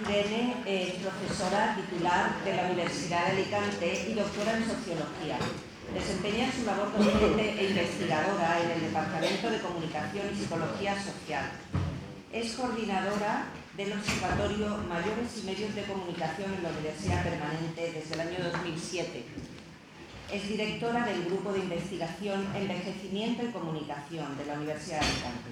Irene es profesora titular de la Universidad de Alicante y doctora en Sociología. Desempeña su labor docente e investigadora en el Departamento de Comunicación y Psicología Social. Es coordinadora del Observatorio Mayores y Medios de Comunicación en la Universidad Permanente desde el año 2007. Es directora del Grupo de Investigación Envejecimiento y Comunicación de la Universidad de Alicante.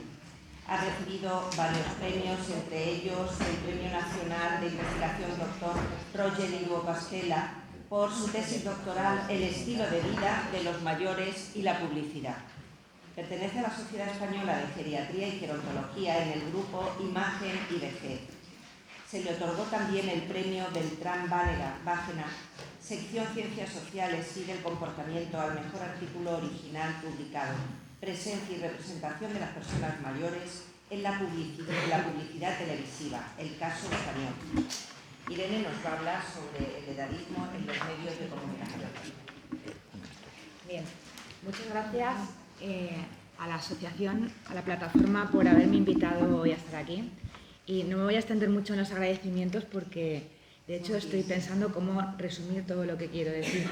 Ha recibido varios premios, entre ellos el Premio Nacional de Investigación Dr. Roger Ivo Pastela por su tesis doctoral El estilo de vida de los mayores y la publicidad. Pertenece a la Sociedad Española de Geriatría y Gerontología en el grupo Imagen y Vejez. Se le otorgó también el Premio Beltrán Bágena, sección Ciencias Sociales y del Comportamiento al mejor artículo original publicado, presencia y representación de las personas mayores en la publicidad televisiva, el caso español. Irene nos va a hablar sobre el edadismo en los medios de comunicación. Bien, muchas gracias a la asociación, a la plataforma, por haberme invitado hoy a estar aquí. Y no me voy a extender mucho en los agradecimientos porque, de hecho, estoy pensando cómo resumir todo lo que quiero decir.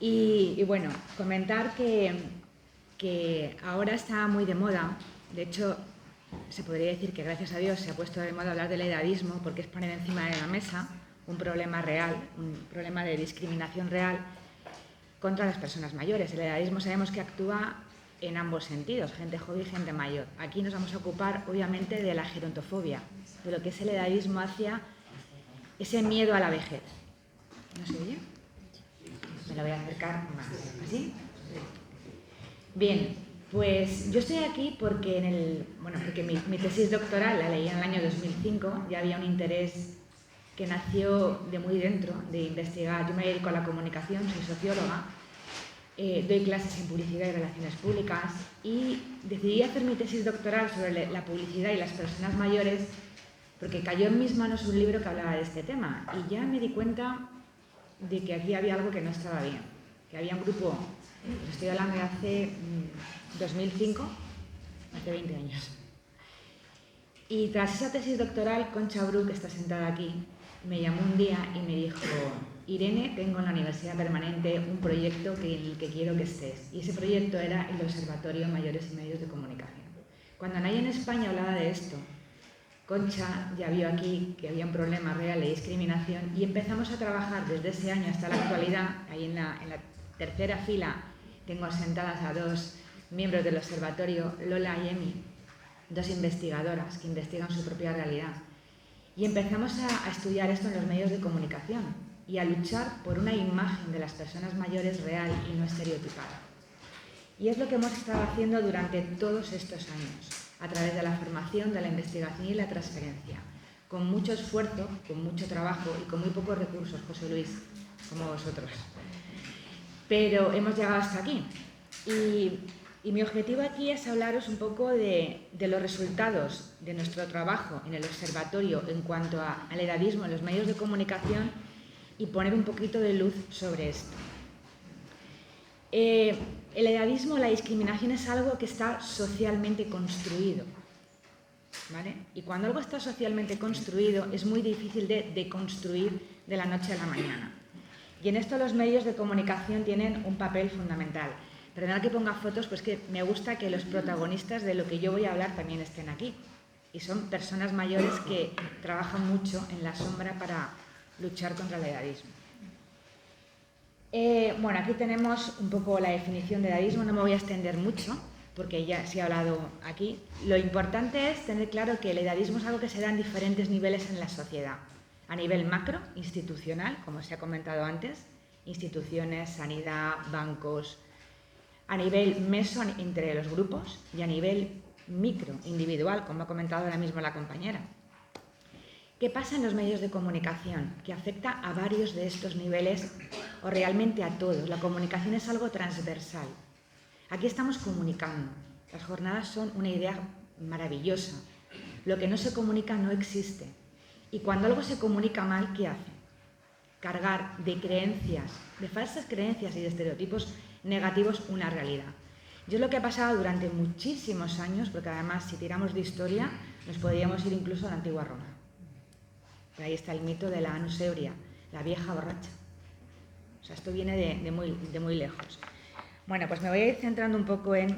Y bueno, comentar que ahora está muy de moda, de hecho, se podría decir que gracias a Dios se ha puesto de moda hablar del edadismo porque es poner encima de la mesa un problema real, un problema de discriminación real contra las personas mayores. El edadismo sabemos que actúa en ambos sentidos, gente joven y gente mayor. Aquí nos vamos a ocupar, obviamente, de la gerontofobia, de lo que es el edadismo hacia ese miedo a la vejez. ¿No se oye? Me lo voy a acercar más. ¿Así? Bien, pues yo estoy aquí porque, porque mi tesis doctoral la leí en el año 2005, ya había un interés que nació de muy dentro, de investigar. Yo me dedico a la comunicación, soy socióloga, doy clases en publicidad y relaciones públicas y decidí hacer mi tesis doctoral sobre la publicidad y las personas mayores porque cayó en mis manos un libro que hablaba de este tema y ya me di cuenta de que aquí había algo que no estaba bien, que había un grupo, estoy hablando de hace 2005, hace 20 años. Y tras esa tesis doctoral, Concha Bru, que está sentada aquí, me llamó un día y me dijo: Irene, tengo en la Universidad Permanente un proyecto en el que quiero que estés. Y ese proyecto era el Observatorio Mayores y Medios de Comunicación. Cuando nadie en España hablaba de esto, Concha ya vio aquí que había un problema real de discriminación y empezamos a trabajar desde ese año hasta la actualidad. Ahí en la tercera fila tengo sentadas a dos miembros del observatorio, Lola y Emi, dos investigadoras que investigan su propia realidad. Y empezamos a estudiar esto en los medios de comunicación y a luchar por una imagen de las personas mayores real y no estereotipada. Y es lo que hemos estado haciendo durante todos estos años, a través de la formación, de la investigación y la transferencia, con mucho esfuerzo, con mucho trabajo y con muy pocos recursos, José Luis, como vosotros. Pero hemos llegado hasta aquí. Y mi objetivo aquí es hablaros un poco de los resultados de nuestro trabajo en el observatorio en cuanto al edadismo en los medios de comunicación y poner un poquito de luz sobre esto. El edadismo, la discriminación, es algo que está socialmente construido, ¿vale? Y cuando algo está socialmente construido es muy difícil de deconstruir de la noche a la mañana. Y en esto los medios de comunicación tienen un papel fundamental. Perdonad que ponga fotos, pues que me gusta que los protagonistas de lo que yo voy a hablar también estén aquí. Y son personas mayores que trabajan mucho en la sombra para luchar contra el edadismo. Bueno, aquí tenemos un poco la definición de edadismo, no me voy a extender mucho porque ya se ha hablado aquí. Lo importante es tener claro que el edadismo es algo que se da en diferentes niveles en la sociedad. A nivel macro, institucional, como se ha comentado antes, instituciones, sanidad, bancos. A nivel meso, entre los grupos, y a nivel micro, individual, como ha comentado ahora mismo la compañera. ¿Qué pasa en los medios de comunicación? Que afecta a varios de estos niveles o realmente a todos. La comunicación es algo transversal. Aquí estamos comunicando. Las jornadas son una idea maravillosa. Lo que no se comunica no existe. Y cuando algo se comunica mal, ¿qué hace? Cargar de creencias, de falsas creencias y de estereotipos negativos una realidad. Y es lo que ha pasado durante muchísimos años, porque además si tiramos de historia nos podríamos ir incluso a la antigua Roma. Pero ahí está el mito de la Anus Ebria, la vieja borracha. O sea, esto viene de muy lejos. Bueno, pues me voy a ir centrando un poco en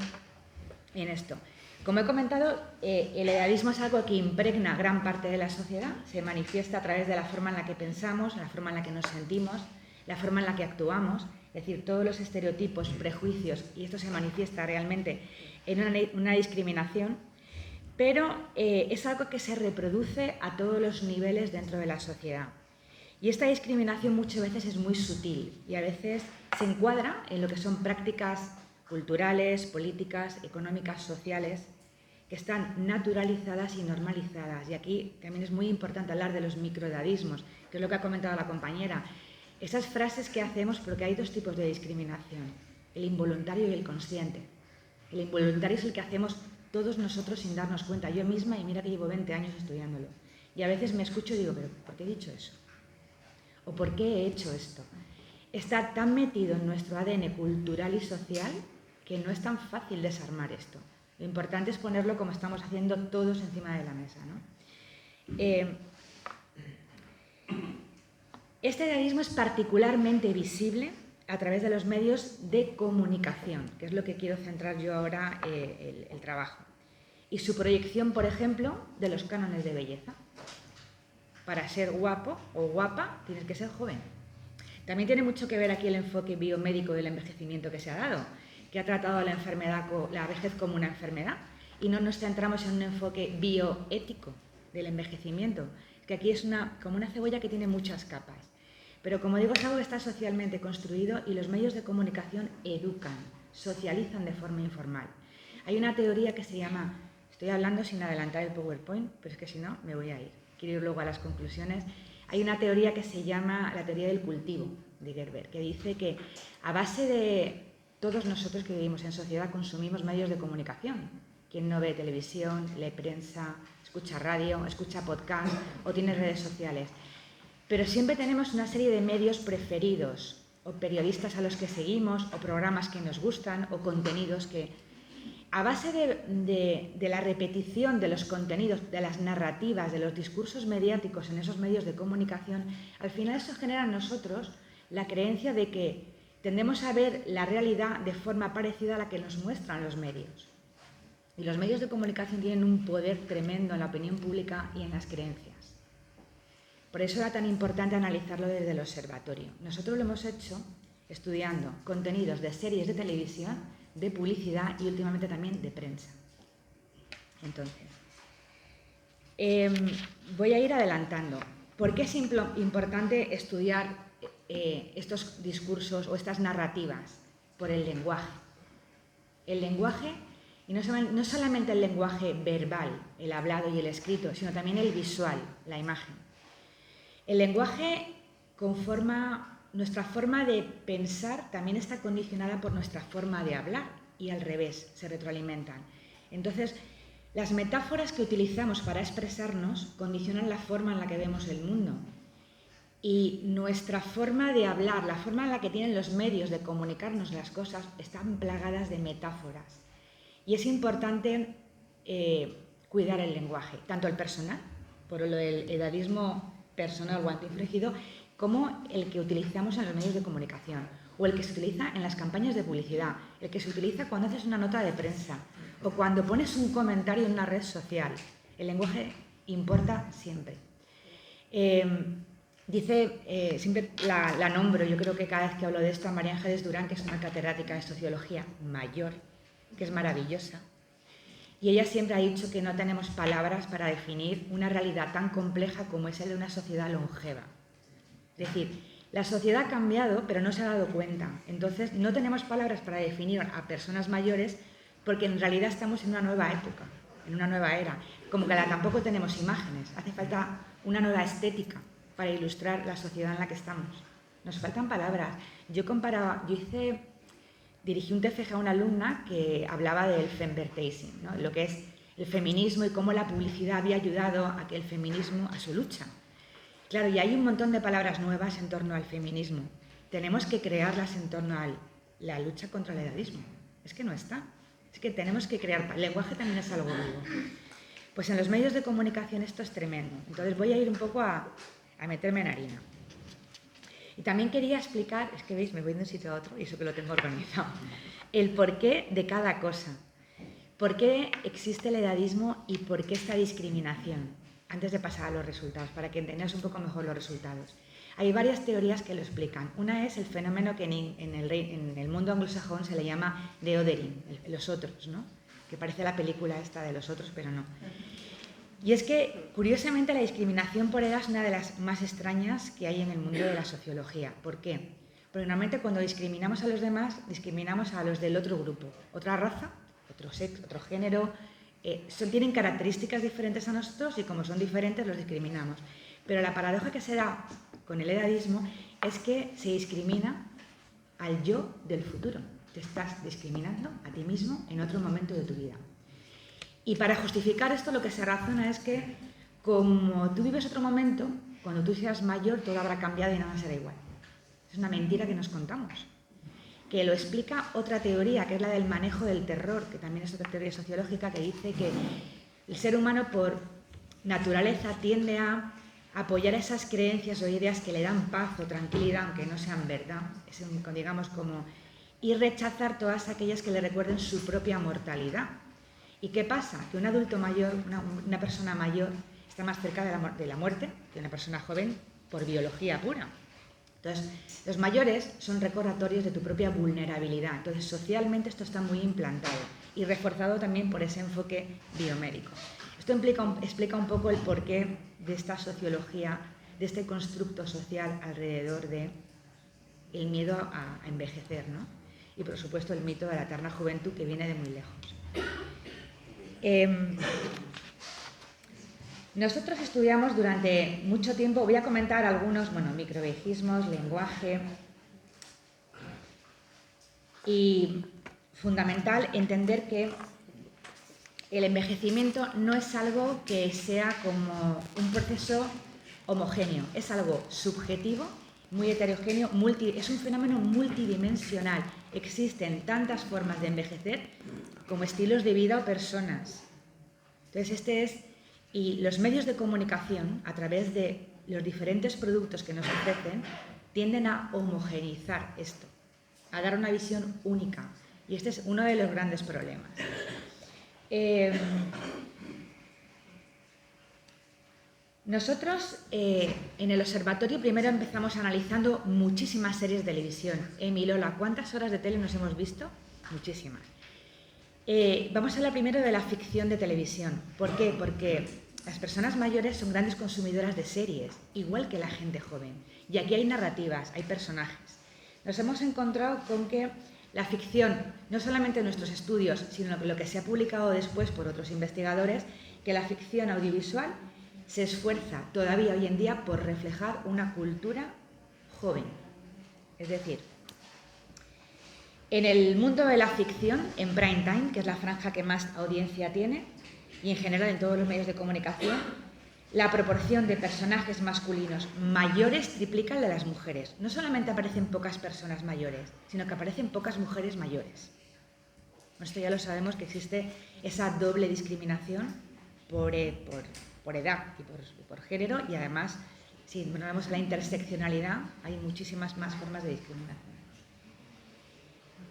esto. Como he comentado, el edadismo es algo que impregna gran parte de la sociedad, se manifiesta a través de la forma en la que pensamos, la forma en la que nos sentimos, la forma en la que actuamos, es decir, todos los estereotipos, prejuicios, y esto se manifiesta realmente en una discriminación, pero es algo que se reproduce a todos los niveles dentro de la sociedad. Y esta discriminación muchas veces es muy sutil y a veces se encuadra en lo que son prácticas culturales, políticas, económicas, sociales, que están naturalizadas y normalizadas. Y aquí también es muy importante hablar de los microedadismos, que es lo que ha comentado la compañera. Esas frases que hacemos, porque hay dos tipos de discriminación, el involuntario y el consciente. El involuntario es el que hacemos todos nosotros sin darnos cuenta. Yo misma, y mira que llevo 20 años estudiándolo, y a veces me escucho y digo, ¿pero por qué he dicho eso? ¿O por qué he hecho esto? Está tan metido en nuestro ADN cultural y social que no es tan fácil desarmar esto. Lo importante es ponerlo como estamos haciendo todos encima de la mesa, ¿no? Este edadismo es particularmente visible a través de los medios de comunicación, que es lo que quiero centrar yo ahora el trabajo. Y su proyección, por ejemplo, de los cánones de belleza. Para ser guapo o guapa tienes que ser joven. También tiene mucho que ver aquí el enfoque biomédico del envejecimiento que se ha dado, que ha tratado la vejez como una enfermedad y no nos centramos en un enfoque bioético del envejecimiento, que aquí es como una cebolla que tiene muchas capas. Pero como digo, es algo que está socialmente construido y los medios de comunicación educan, socializan de forma informal. Hay una teoría que se llama, estoy hablando sin adelantar el PowerPoint, pero es que si no me voy a ir, quiero ir luego a las conclusiones. Hay una teoría que se llama la teoría del cultivo de Gerber, que dice que a base de todos nosotros que vivimos en sociedad consumimos medios de comunicación. Quien no ve televisión, lee prensa, escucha radio, escucha podcast o tiene redes sociales. Pero siempre tenemos una serie de medios preferidos, o periodistas a los que seguimos, o programas que nos gustan, o contenidos que, a base de la repetición de los contenidos, de las narrativas, de los discursos mediáticos en esos medios de comunicación, al final eso genera en nosotros la creencia de que tendemos a ver la realidad de forma parecida a la que nos muestran los medios. Y los medios de comunicación tienen un poder tremendo en la opinión pública y en las creencias. Por eso era tan importante analizarlo desde el observatorio. Nosotros lo hemos hecho estudiando contenidos de series de televisión, de publicidad y últimamente también de prensa. Entonces, voy a ir adelantando. ¿Por qué es importante estudiar estos discursos o estas narrativas? Por el lenguaje. El lenguaje, y no solamente el lenguaje verbal, el hablado y el escrito, sino también el visual, la imagen. El lenguaje conforma nuestra forma de pensar, también está condicionada por nuestra forma de hablar y al revés, se retroalimentan. Entonces, las metáforas que utilizamos para expresarnos condicionan la forma en la que vemos el mundo. Y nuestra forma de hablar, la forma en la que tienen los medios de comunicarnos las cosas, están plagadas de metáforas. Y es importante cuidar el lenguaje, tanto el personal, por lo del edadismo personal o antiinfringido, como el que utilizamos en los medios de comunicación, o el que se utiliza en las campañas de publicidad, el que se utiliza cuando haces una nota de prensa, o cuando pones un comentario en una red social. El lenguaje importa siempre. Siempre la nombro, yo creo que cada vez que hablo de esto, a María Ángeles Durán, que es una catedrática de sociología mayor, que es maravillosa, y ella siempre ha dicho que no tenemos palabras para definir una realidad tan compleja como es el de una sociedad longeva. Es decir, la sociedad ha cambiado, pero no se ha dado cuenta. Entonces, no tenemos palabras para definir a personas mayores porque en realidad estamos en una nueva época, en una nueva era. Como que tampoco tenemos imágenes. Hace falta una nueva estética para ilustrar la sociedad en la que estamos. Nos faltan palabras. Dirigí un TFG a una alumna que hablaba del femvertising, ¿no? Lo que es el feminismo y cómo la publicidad había ayudado a que el feminismo, a su lucha. Claro, y hay un montón de palabras nuevas en torno al feminismo. Tenemos que crearlas en torno a la lucha contra el edadismo. Es que no está. Es que tenemos que crear. El lenguaje también es algo vivo. Pues en los medios de comunicación esto es tremendo. Entonces voy a ir un poco a meterme en harina. Y también quería explicar, es que veis, me voy de un sitio a otro y eso que lo tengo organizado, el porqué de cada cosa. ¿Por qué existe el edadismo y por qué esta discriminación? Antes de pasar a los resultados, para que entendáis un poco mejor los resultados. Hay varias teorías que lo explican. Una es el fenómeno que en el mundo anglosajón se le llama the othering, los otros, ¿no? Que parece la película esta de los otros, pero no. Y es que, curiosamente, la discriminación por edad es una de las más extrañas que hay en el mundo de la sociología. ¿Por qué? Porque normalmente cuando discriminamos a los demás, discriminamos a los del otro grupo, otra raza, otro sexo, otro género. Tienen características diferentes a nosotros y como son diferentes los discriminamos. Pero la paradoja que se da con el edadismo es que se discrimina al yo del futuro. Te estás discriminando a ti mismo en otro momento de tu vida. Y para justificar esto lo que se razona es que como tú vives otro momento, cuando tú seas mayor todo habrá cambiado y nada será igual. Es una mentira que nos contamos. Que lo explica otra teoría, que es la del manejo del terror, que también es otra teoría sociológica que dice que el ser humano por naturaleza tiende a apoyar esas creencias o ideas que le dan paz o tranquilidad, aunque no sean verdad, digamos como, y rechazar todas aquellas que le recuerden su propia mortalidad. ¿Y qué pasa? Que un adulto mayor, una persona mayor, está más cerca de la muerte que una persona joven por biología pura. Entonces, los mayores son recordatorios de tu propia vulnerabilidad. Entonces, socialmente esto está muy implantado y reforzado también por ese enfoque biomédico. Esto explica un poco el porqué de esta sociología, de este constructo social alrededor del miedo a envejecer, ¿no? Y, por supuesto, el mito de la eterna juventud que viene de muy lejos. Nosotros estudiamos durante mucho tiempo, voy a comentar algunos, microbiologismos, lenguaje, y fundamental entender que el envejecimiento no es algo que sea como un proceso homogéneo, es algo subjetivo, muy heterogéneo, es un fenómeno multidimensional. Existen tantas formas de envejecer como estilos de vida o personas. Entonces, y los medios de comunicación, a través de los diferentes productos que nos ofrecen, tienden a homogeneizar esto, a dar una visión única. Y este es uno de los grandes problemas. Nosotros en el observatorio primero empezamos analizando muchísimas series de televisión. Emi, Lola, ¿cuántas horas de tele nos hemos visto? Muchísimas. Vamos a hablar primero de la ficción de televisión. ¿Por qué? Porque las personas mayores son grandes consumidoras de series, igual que la gente joven. Y aquí hay narrativas, hay personajes. Nos hemos encontrado con que la ficción, no solamente en nuestros estudios, sino lo que se ha publicado después por otros investigadores, que la ficción audiovisual se esfuerza todavía hoy en día por reflejar una cultura joven. Es decir, en el mundo de la ficción, en prime time, que es la franja que más audiencia tiene, y en general en todos los medios de comunicación, la proporción de personajes masculinos mayores triplica la de las mujeres. No solamente aparecen pocas personas mayores, sino que aparecen pocas mujeres mayores. Esto ya lo sabemos, que existe esa doble discriminación por edad y por género, y además, si nos vemos a la interseccionalidad, hay muchísimas más formas de discriminación.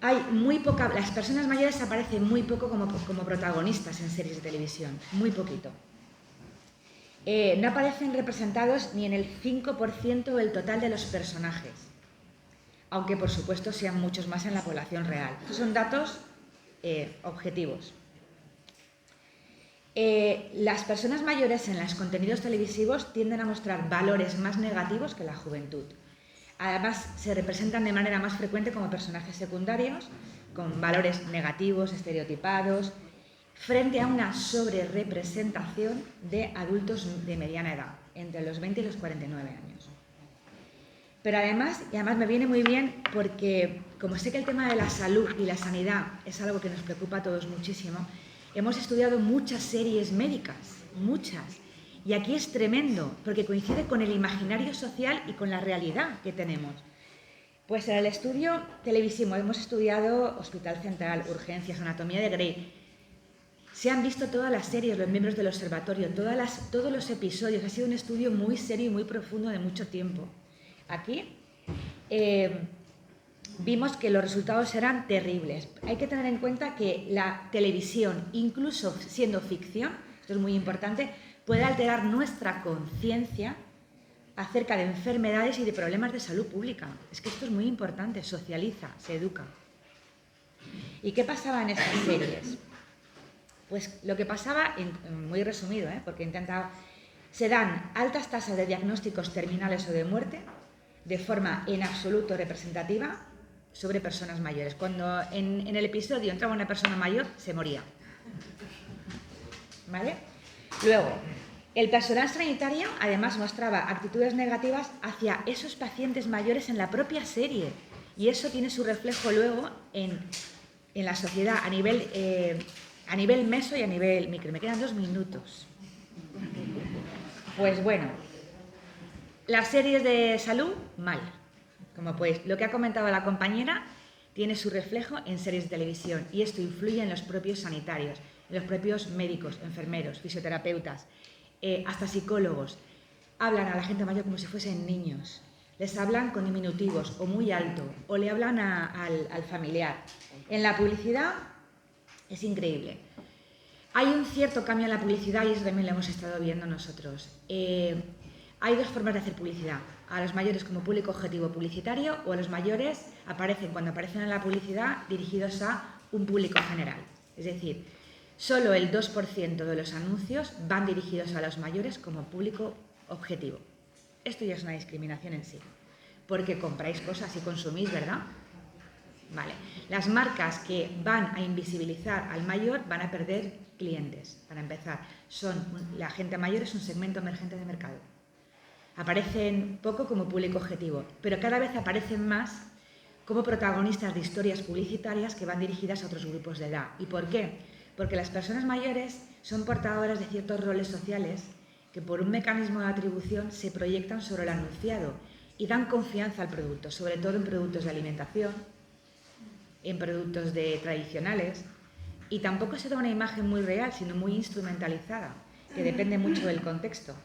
Las personas mayores aparecen muy poco como protagonistas en series de televisión, muy poquito. No aparecen representados ni en el 5% del total de los personajes, aunque por supuesto sean muchos más en la población real. Estos son datos objetivos. Las personas mayores en los contenidos televisivos tienden a mostrar valores más negativos que la juventud. Además, se representan de manera más frecuente como personajes secundarios, con valores negativos, estereotipados, frente a una sobrerepresentación de adultos de mediana edad, entre los 20 y los 49 años. Pero además me viene muy bien porque, como sé que el tema de la salud y la sanidad es algo que nos preocupa a todos muchísimo, hemos estudiado muchas series médicas, muchas. Y aquí es tremendo, porque coincide con el imaginario social y con la realidad que tenemos. Pues en el estudio televisivo hemos estudiado Hospital Central, Urgencias, Anatomía de Grey. Se han visto todas las series, los miembros del observatorio, todos los episodios. Ha sido un estudio muy serio y muy profundo de mucho tiempo. Aquí vimos que los resultados eran terribles. Hay que tener en cuenta que la televisión, incluso siendo ficción, esto es muy importante, puede alterar nuestra conciencia acerca de enfermedades y de problemas de salud pública. Es que esto es muy importante, socializa, se educa. ¿Y qué pasaba en estas series? Pues lo que pasaba, muy resumido, porque he intentado, se dan altas tasas de diagnósticos terminales o de muerte de forma en absoluto representativa sobre personas mayores. Cuando en el episodio entraba una persona mayor, se moría. ¿Vale? Luego, el personal sanitario además mostraba actitudes negativas hacia esos pacientes mayores en la propia serie. Y eso tiene su reflejo luego en la sociedad a nivel meso y a nivel micro. Me quedan 2 minutos. Pues bueno, las series de salud, mal. Como pues, lo que ha comentado la compañera tiene su reflejo en series de televisión y esto influye en los propios sanitarios, en los propios médicos, enfermeros, fisioterapeutas, hasta psicólogos. Hablan a la gente mayor como si fuesen niños. Les hablan con diminutivos o muy alto o le hablan al familiar. En la publicidad es increíble. Hay un cierto cambio en la publicidad y eso también lo hemos estado viendo nosotros. Hay 2 formas de hacer publicidad. A los mayores como público objetivo publicitario o a los mayores cuando aparecen en la publicidad dirigidos a un público general. Es decir, solo el 2% de los anuncios van dirigidos a los mayores como público objetivo. Esto ya es una discriminación en sí, porque compráis cosas y consumís, ¿verdad? Vale. Las marcas que van a invisibilizar al mayor van a perder clientes, para empezar. La gente mayor es un segmento emergente de mercado. Aparecen poco como público objetivo, pero cada vez aparecen más como protagonistas de historias publicitarias que van dirigidas a otros grupos de edad. ¿Y por qué? Porque las personas mayores son portadoras de ciertos roles sociales que por un mecanismo de atribución se proyectan sobre el anunciado y dan confianza al producto, sobre todo en productos de alimentación, en productos tradicionales, y tampoco se da una imagen muy real, sino muy instrumentalizada, que depende mucho del contexto.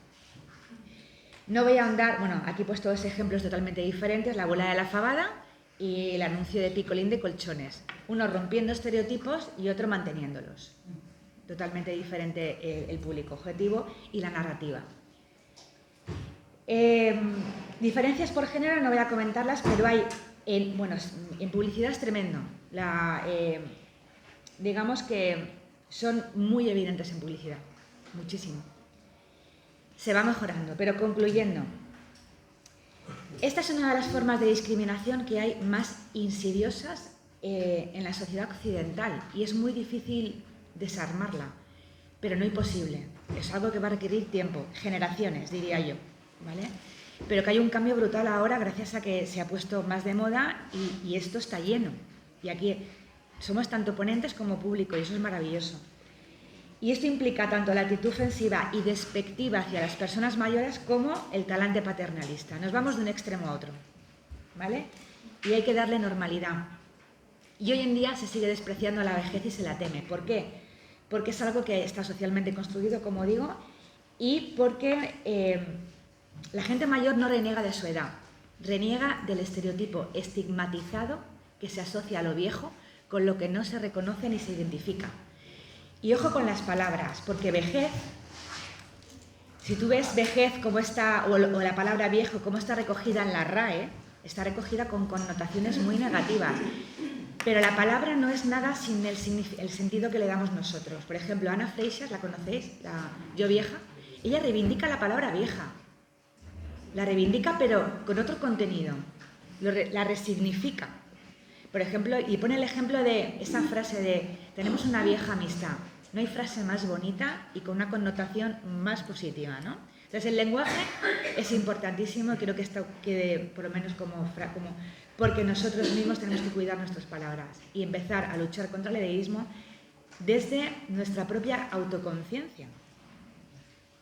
No voy a ahondar, aquí he puesto 2 ejemplos totalmente diferentes, la bola de la fabada y el anuncio de Picolín de colchones. Uno rompiendo estereotipos y otro manteniéndolos. Totalmente diferente el público objetivo y la narrativa. Diferencias por género no voy a comentarlas, pero hay, en publicidad es tremendo. Digamos que son muy evidentes en publicidad, muchísimo. Se va mejorando, pero concluyendo, esta es una de las formas de discriminación que hay más insidiosas en la sociedad occidental y es muy difícil desarmarla, pero no imposible. Es algo que va a requerir tiempo, generaciones, diría yo, ¿vale? Pero que hay un cambio brutal ahora gracias a que se ha puesto más de moda y esto está lleno. Y aquí somos tanto ponentes como público y eso es maravilloso. Y esto implica tanto la actitud ofensiva y despectiva hacia las personas mayores como el talante paternalista. Nos vamos de un extremo a otro, ¿vale? Y hay que darle normalidad. Y hoy en día se sigue despreciando a la vejez y se la teme. ¿Por qué? Porque es algo que está socialmente construido, como digo, y porque la gente mayor no reniega de su edad, reniega del estereotipo estigmatizado que se asocia a lo viejo, con lo que no se reconoce ni se identifica. Y ojo con las palabras, porque vejez, si tú ves vejez como está, o la palabra viejo como está recogida en la RAE, está recogida con connotaciones muy negativas. Pero la palabra no es nada sin el sentido que le damos nosotros. Por ejemplo, Ana Freixas, ¿la conocéis? Yo vieja. Ella reivindica la palabra vieja. La reivindica pero con otro contenido. La resignifica. Por ejemplo, y pone el ejemplo de esa frase de tenemos una vieja amistad. No hay frase más bonita y con una connotación más positiva, ¿no? Entonces el lenguaje es importantísimo y creo que esto quede por lo menos porque nosotros mismos tenemos que cuidar nuestras palabras y empezar a luchar contra el edeísmo desde nuestra propia autoconciencia,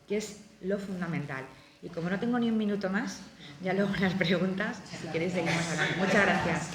que es lo fundamental. Y como no tengo ni un minuto más, ya luego las preguntas, si queréis seguimos hablando. Muchas gracias.